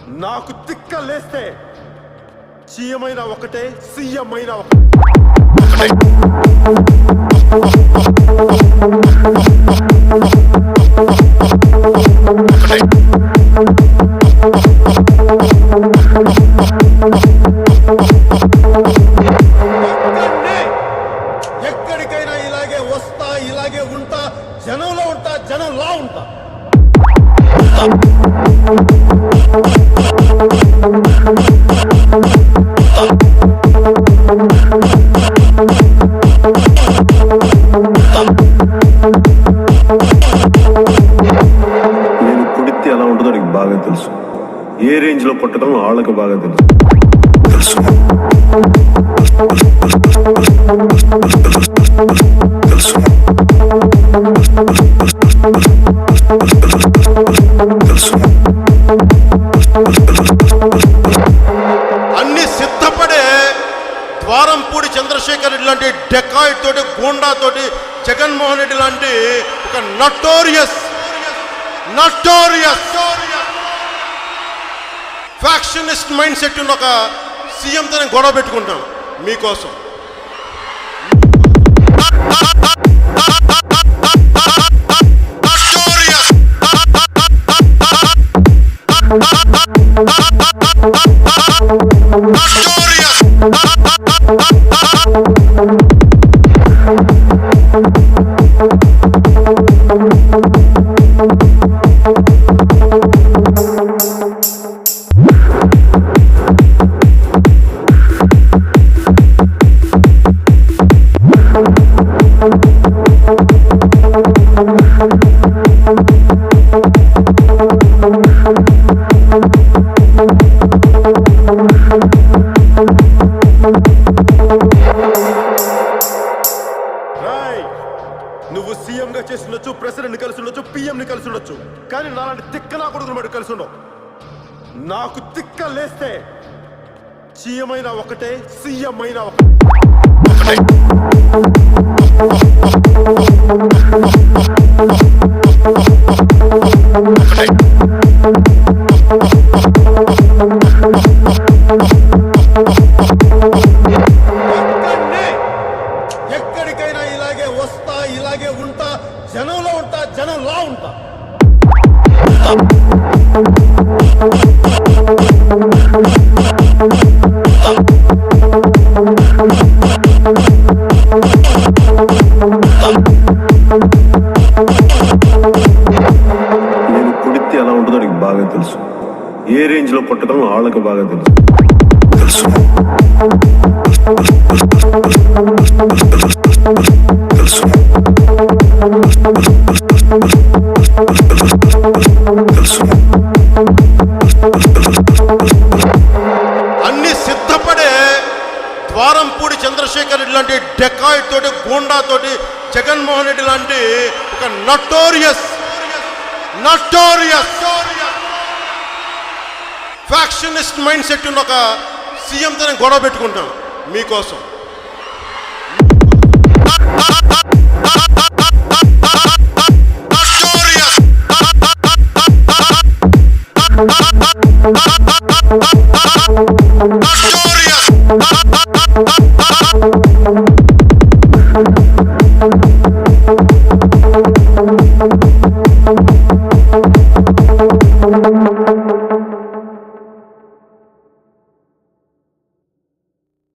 నాకు తిక్కలేస్తే సీఎం అయినా ఒకటే, సీఎం అయినా ఒకటే. ఎక్కడికైనా ఇలాగే వస్తా, ఇలాగే ఉంటా, జనంలో ఉంటా, జనంలా ఉంటా. నేను పుడితే ఎలా ఉంటుందో నీకు బాగా తెలుసు. ఏ రేంజ్ లో పుట్టడం వాళ్ళకి బాగా తెలుసు. అన్ని సిద్ధపడే ద్వారంపూడి చంద్రశేఖర్ రెడ్డి లాంటి డెకాయిడ్ తోటి, గూండా తోటి, జగన్మోహన్ రెడ్డి లాంటి ఒక నటోరియస్ ఫ్యాక్షనిస్ట్ మైండ్ సెట్ ఉన్న ఒక సీఎంతో నేను గొడవ పెట్టుకుంటాను మీకోసం. నువ్వు సీఎంగా చేసి ఉండొచ్చు, ప్రెసిడెంట్ కలిసి ఉండొచ్చు, పిఎంని కలిసి ఉండొచ్చు, కానీ నాలాంటి తిక్క నా కొడుకుని మటు కలిసి ఉండవు. నాకు తిక్క లేస్తే సీఎం అయినా ఒకటే, సీఎం అయినా ఒకటే. ఎక్కడికైనా ఇలాగే వస్తా, ఇలాగే ఉంటా, జనంలో ఉంటా, జనంలా ఉంటా. నేను పుడితే ఎలా ఉంటుందో నీకు బాగా తెలుసు. ఏ రేంజ్ లో పుట్టడం వాళ్ళకి బాగా తెలుసు. అన్ని సిద్ధపడే ద్వారంపూడి చంద్రశేఖర్ రెడ్డి లాంటి డెకాయిడ్ తోటి, గూండా తోటి, జగన్మోహన్ రెడ్డి లాంటి ఒక నటోరియస్ ఫ్యాక్షనిస్ట్ మైండ్ సెట్ ఉన్న ఒక సీఎంతో నేను గొడవ పెట్టుకుంటాను మీకోసం.